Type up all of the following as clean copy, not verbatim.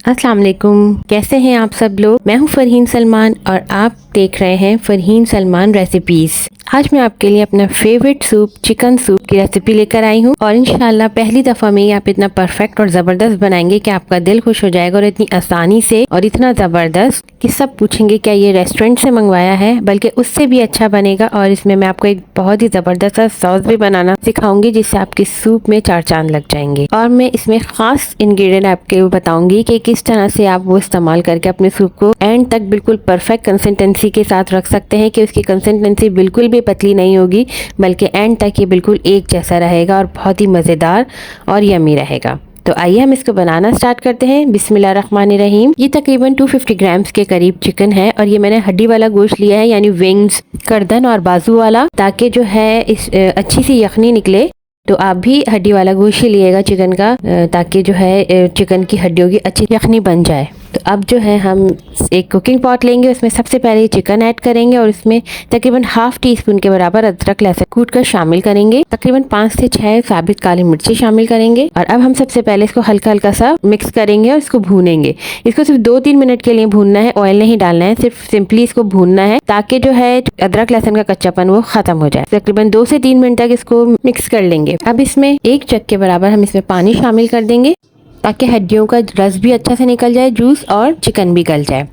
अस्सलाम वालेकुम, कैसे हैं आप सब लोग। मैं हूं फरहीन सलमान और आप देख रहे हैं फरहीन सलमान रेसिपीज़। आज मैं आपके लिए अपना फेवरेट सूप चिकन सूप की रेसिपी लेकर आई हूं और इंशाल्लाह पहली दफ़ा में ही आप इतना परफेक्ट और ज़बरदस्त बनाएंगे कि आपका दिल खुश हो जाएगा। और इतनी आसानी से और इतना ज़बरदस्त कि सब पूछेंगे क्या ये रेस्टोरेंट से मंगवाया है, बल्कि उससे भी अच्छा बनेगा। और इसमें मैं आपको एक बहुत ही ज़बरदस्त सॉस भी बनाना सिखाऊंगी जिससे आपके सूप में चार चांद लग जाएंगे। और मैं इसमें ख़ास इंग्रेडिएंट आपके बताऊंगी कि किस तरह से आप वो इस्तेमाल करके अपने सूप को एंड तक बिल्कुल परफेक्ट कंसिस्टेंसी के साथ रख सकते हैं कि उसकी कंसिस्टेंसी बिल्कुल भी पतली नहीं होगी, बल्कि एंड तक ये बिल्कुल एक जैसा रहेगा और बहुत ही मज़ेदार और यमी रहेगा। तो आइए हम इसको बनाना स्टार्ट करते हैं। बिस्मिल्लाहिर्रहमानिर्रहीम। ये तकरीबन 250 ग्राम्स के करीब चिकन है और ये मैंने हड्डी वाला गोश्त लिया है, यानी विंग्स, गर्दन और बाजू वाला, ताकि जो है इस अच्छी सी यखनी निकले। तो आप भी हड्डी वाला गोश्त ही लिएगा चिकन का, ताकि जो है चिकन की हड्डियों की अच्छी यखनी बन जाए। तो अब जो है हम एक कुकिंग पॉट लेंगे, उसमें सबसे पहले चिकन ऐड करेंगे और उसमें तकरीबन हाफ टी स्पून के बराबर अदरक लहसुन कूट कर शामिल करेंगे। तकरीबन 5 से 6 साबित काली मिर्ची शामिल करेंगे और अब हम सबसे पहले इसको हल्का हल्का सा मिक्स करेंगे और इसको भूनेंगे। इसको सिर्फ 2-3 मिनट के लिए भूनना है, ऑयल नहीं डालना है, सिर्फ सिंपली इसको भूनना है ताकि जो है अदरक लहसुन का कच्चापन वो खत्म हो जाए। तकरीबन 2 से 3 मिनट तक इसको मिक्स कर लेंगे। अब इसमें 1 जग के बराबर हम इसमें पानी शामिल कर देंगे ताकि हड्डियों का रस भी अच्छा से निकल जाए, जूस, और चिकन भी गल जाए।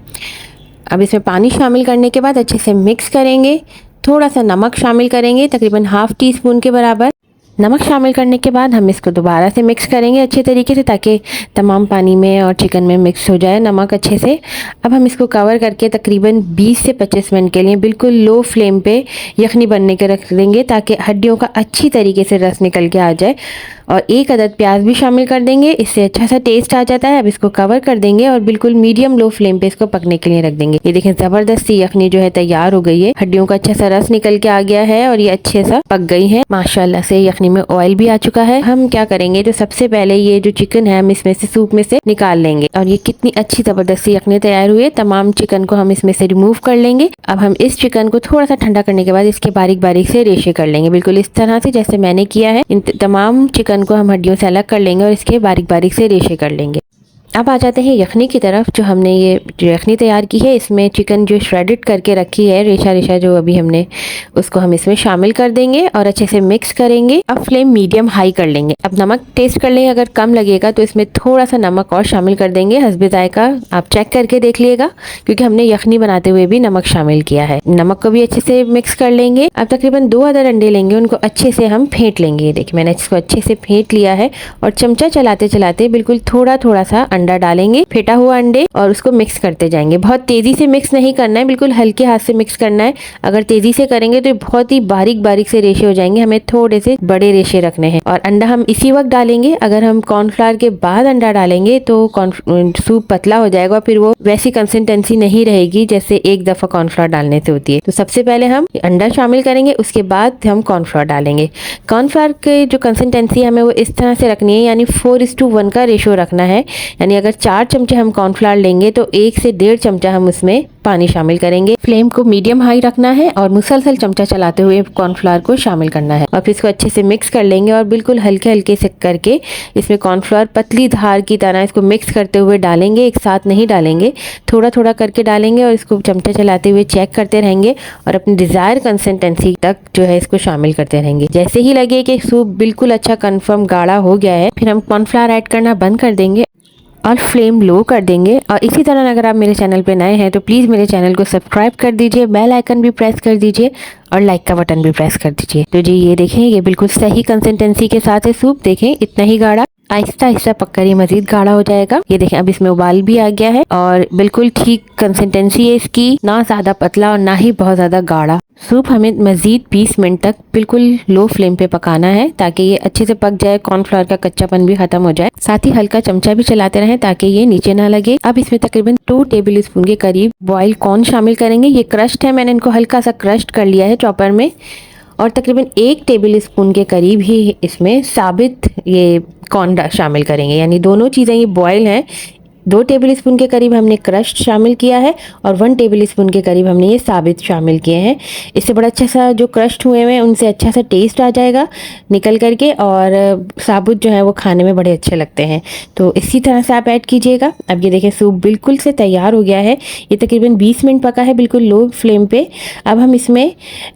अब इसमें पानी शामिल करने के बाद अच्छे से मिक्स करेंगे। थोड़ा सा नमक शामिल करेंगे, तकरीबन हाफ टी स्पून के बराबर। नमक शामिल करने के बाद हम इसको दोबारा से मिक्स करेंगे अच्छे तरीके से, ताकि तमाम पानी में और चिकन में मिक्स हो जाए नमक अच्छे से। अब हम इसको कवर करके तकरीबन 20 से 25 मिनट के लिए बिल्कुल लो फ्लेम पे यखनी बनने के रख देंगे ताकि हड्डियों का अच्छी तरीके से रस निकल के आ जाए। और 1 अदद प्याज भी शामिल कर देंगे, इससे अच्छा सा टेस्ट आ जाता है। अब इसको कवर कर देंगे और बिल्कुल मीडियम लो फ्लेम पे इसको पकने के लिए रख देंगे। ये देखें, ज़बरदस्त सी यखनी जो है तैयार हो गई है, हड्डियों का अच्छा सा रस निकल के आ गया है और ये अच्छे सा पक गई है। माशाल्लाह से यखनी में ऑयल भी आ चुका है। हम क्या करेंगे, जो सबसे पहले ये जो चिकन है हम इसमें से सूप में से निकाल लेंगे। और ये कितनी अच्छी ज़बरदस्त सी यखनी तैयार हुई है। तमाम चिकन को हम इसमें से रिमूव कर लेंगे। अब हम इस चिकन को थोड़ा सा ठंडा करने के बाद इसके बारीक बारीक से रेशे कर लेंगे, बिल्कुल इस तरह से जैसे मैंने किया है। इन तमाम चिकन को हम हड्डियों से अलग कर लेंगे और इसके बारीक बारीक से रेशे कर लेंगे। अब आ जाते हैं यखनी की तरफ। जो हमने ये जो यखनी तैयार की है, इसमें चिकन जो श्रेडेड करके रखी है, रेशा रेशा जो अभी हमने, उसको हम इसमें शामिल कर देंगे और अच्छे से मिक्स करेंगे। अब फ्लेम मीडियम हाई कर लेंगे। अब नमक टेस्ट कर लेंगे, अगर कम लगेगा तो इसमें थोड़ा सा नमक और शामिल कर देंगे, हस्बे जायका आप चेक करके देख लीजिएगा, क्योंकि हमने यखनी बनाते हुए भी नमक शामिल किया है। नमक को भी अच्छे से मिक्स कर लेंगे। अब तकरीबन 2 अदर अंडे लेंगे, उनको अच्छे से हम फेंट लेंगे। देखिए, मैंने इसको अच्छे से फेंट लिया है और चमचा चलाते चलाते बिल्कुल थोड़ा थोड़ा सा अंडा डालेंगे, फेटा हुआ अंडे, और उसको मिक्स करते जाएंगे। बहुत तेजी से मिक्स नहीं करना है, बिल्कुल हल्के हाथ से मिक्स करना है। अगर तेजी से करेंगे तो बहुत ही बारीक बारीक से रेशे हो जाएंगे, हमें थोड़े से बड़े रेशे रखने हैं। और अंडा हम इसी वक्त डालेंगे। अगर हम कॉर्नफ्लावर के बाद अंडा डालेंगे तो सूप पतला हो जाएगा, फिर वो वैसी कंसिस्टेंसी नहीं रहेगी जैसे एक दफा कॉर्नफ्लावर डालने से होती है। तो सबसे पहले हम अंडा शामिल करेंगे, उसके बाद हम कॉर्नफ्लावर डालेंगे। कॉर्नफ्लावर की जो कंसिस्टेंसी हमें वो इस तरह से रखनी है, यानी 4:1 का रेशो रखना है। यानी अगर 4 चमचे हम कॉर्नफ्लावर लेंगे तो 1 से 1.5 चमचा हम उसमें पानी शामिल करेंगे। फ्लेम को मीडियम हाई रखना है और मुसलसल चमचा चलाते हुए कॉर्नफ्लावर को शामिल करना है और फिर इसको अच्छे से मिक्स कर लेंगे। और बिल्कुल हल्के हल्के से करके इसमें कॉर्नफ्लावर पतली धार की तरह इसको मिक्स करते हुए डालेंगे, एक साथ नहीं डालेंगे, थोड़ा थोड़ा करके डालेंगे और इसको चमचा चलाते हुए चेक करते रहेंगे और अपनी डिजायर कंसिस्टेंसी तक जो है इसको शामिल करते रहेंगे। जैसे ही लगे कि सूप बिल्कुल अच्छा कंफर्म गाढ़ा हो गया है, फिर हम कॉर्नफ्लावर ऐड करना बंद कर देंगे और फ्लेम लो कर देंगे। और इसी तरह अगर आप मेरे चैनल पे नए हैं तो प्लीज़ मेरे चैनल को सब्सक्राइब कर दीजिए, बेल आइकन भी प्रेस कर दीजिए और लाइक का बटन भी प्रेस कर दीजिए। तो जी ये देखें, ये बिल्कुल सही कंसिस्टेंसी के साथ है सूप। देखें, इतना ही गाढ़ा, आहिस्ता आहिस्ता पककर ये मजीद गाढ़ा हो जाएगा। ये देखें, अब इसमें उबाल भी आ गया है और बिल्कुल ठीक कंसिस्टेंसी है इसकी, ना ज़्यादा पतला और ना ही बहुत ज़्यादा गाढ़ा। सूप हमें मजीद 20 मिनट तक बिल्कुल लो फ्लेम पे पकाना है ताकि ये अच्छे से पक जाए, कॉर्नफ्लावर का कच्चापन भी खत्म हो जाए। साथ ही हल्का चमचा भी चलाते रहें ताकि ये नीचे ना लगे। अब इसमें तकरीबन 2 टेबल स्पून के करीब बॉइल्ड कॉर्न शामिल करेंगे। ये क्रश्ड है, मैंने इनको हल्का सा क्रश्ड कर लिया है चॉपर में। और तकरीबन 1 टेबल स्पून के करीब ही इसमें साबित ये कॉर्न शामिल करेंगे, यानी दोनों चीज़ें ये बॉयल हैं, 2 टेबलस्पून के करीब हमने क्रश्ड शामिल किया है और 1 टेबलस्पून के करीब हमने ये साबित शामिल किए हैं। इससे बड़ा अच्छा सा जो क्रश्ड हुए हैं उनसे अच्छा सा टेस्ट आ जाएगा निकल करके, और साबुत जो है वो खाने में बड़े अच्छे लगते हैं। तो इसी तरह से आप ऐड कीजिएगा। अब ये देखें सूप बिल्कुल से तैयार हो गया है। ये तकरीबन 20 मिनट पका है बिल्कुल लो फ्लेम पे। अब हम इसमें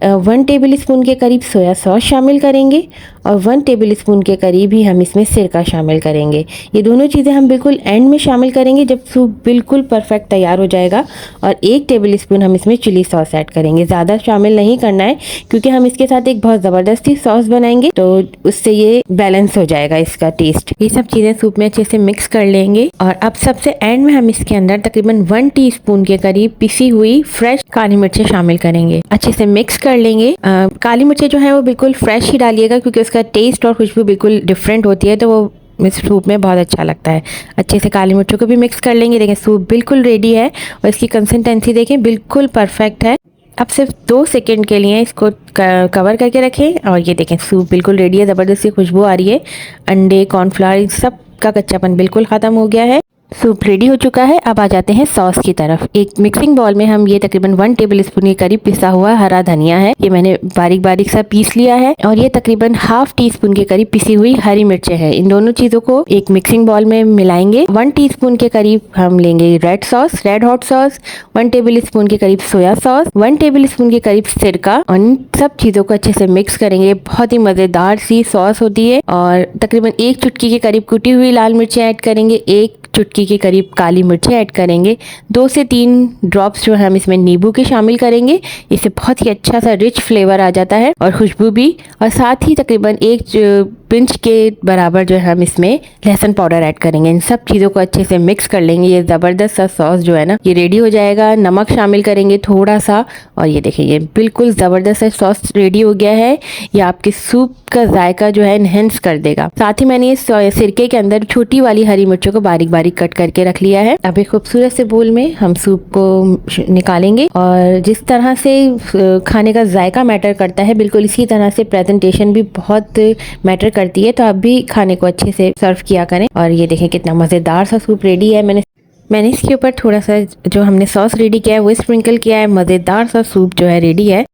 1 टेबलस्पून के करीब सोया सॉस शामिल करेंगे और 1 टेबलस्पून के करीब ही हम इसमें सिरका शामिल करेंगे। ये दोनों चीज़ें हम बिल्कुल एंड में शामिल करेंगे जब सूप बिल्कुल परफेक्ट तैयार हो जाएगा। और 1 टेबलस्पून हम इसमें चिली सॉस ऐड करेंगे। ज़्यादा शामिल नहीं करना है क्योंकि हम इसके साथ एक बहुत ज़बरदस्ती सॉस बनाएंगे, तो उससे ये बैलेंस हो जाएगा इसका टेस्ट। ये सब चीज़ें सूप में अच्छे से मिक्स कर लेंगे। और अब सबसे एंड में हम इसके अंदर तकरीबन 1 टीस्पून के करीब पिसी हुई फ्रेश काली मिर्चें शामिल करेंगे। अच्छे से मिक्स कर लेंगे। काली मिर्चें जो है वो बिल्कुल फ्रेश ही डालिएगा क्योंकि उसका टेस्ट और खुशबू बिल्कुल डिफरेंट होती है, तो वो इस सूप में बहुत अच्छा लगता है। अच्छे से काली मिर्चों को भी मिक्स कर लेंगे। देखें सूप बिल्कुल रेडी है और इसकी कंसिस्टेंसी देखें बिल्कुल परफेक्ट है। अब सिर्फ 2 सेकंड के लिए इसको कवर करके रखें और ये देखें सूप बिल्कुल रेडी है। ज़बरदस्त सी खुशबू आ रही है। अंडे, कॉर्नफ्लावर सब का कच्चापन बिल्कुल ख़त्म हो गया है। सूप रेडी हो चुका है। अब आ जाते हैं सॉस की तरफ। एक मिक्सिंग बॉल में हम ये तकरीबन 1 टेबलस्पून के करीब पिसा हुआ हरा धनिया है, ये मैंने बारीक बारीक सा पीस लिया है। और ये तकरीबन ½ टीस्पून के करीब पिसी हुई हरी मिर्चें हैं। इन दोनों चीज़ों को एक मिक्सिंग बॉल में मिलाएंगे। 1 टीस्पून के करीब हम लेंगे रेड हॉट सॉस, 1 टेबलस्पून के करीब सोया सॉस, 1 टेबलस्पून के करीब सिरका, और इन सब चीज़ों को अच्छे से मिक्स करेंगे। बहुत ही मज़ेदार सी सॉस होती है। और तकरीबन 1 चुटकी के करीब कुटी हुई लाल मिर्चें ऐड करेंगे, 1 चुटकी के करीब काली मिर्चें ऐड करेंगे, 2 से 3 ड्रॉप्स जो है हम इसमें नींबू के शामिल करेंगे। इससे बहुत ही अच्छा सा रिच फ्लेवर आ जाता है और खुशबू भी। और साथ ही तकरीबन 1 पिंच के बराबर जो है हम इसमें लहसुन पाउडर ऐड करेंगे। इन सब चीज़ों को अच्छे से मिक्स कर लेंगे। ये ज़बरदस्त सा सॉस जो है ना ये रेडी हो जाएगा। नमक शामिल करेंगे थोड़ा सा, और ये देखिए ये बिल्कुल ज़बरदस्त सा सॉस रेडी हो गया है। ये आपके सूप का जायका जो है इनहेंस कर देगा। साथ ही मैंने इस सिरके के अंदर छोटी वाली हरी मिर्चों को बारीक बारीक कट करके रख लिया है। अब एक खूबसूरत से बोल में हम सूप को निकालेंगे, और जिस तरह से खाने का जायका मैटर करता है बिल्कुल इसी तरह से प्रेजेंटेशन भी बहुत मैटर करती है। तो आप भी खाने को अच्छे से सर्व किया करें। और ये देखें कितना मज़ेदार सा सूप रेडी है। मैंने इसके ऊपर थोड़ा सा जो हमने सॉस रेडी किया है वो स्प्रिंकल किया है। मज़ेदार सा सूप जो है रेडी है।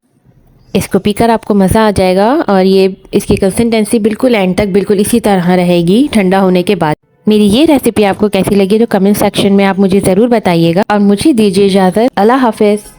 इसको पीकर आपको मज़ा आ जाएगा। और ये इसकी कंसिस्टेंसी बिल्कुल एंड तक बिल्कुल इसी तरह रहेगी ठंडा होने के बाद। मेरी ये रेसिपी आपको कैसी लगी तो कमेंट सेक्शन में आप मुझे ज़रूर बताइएगा। और मुझे दीजिए इजाज़त। अल्लाह हाफ़िज़।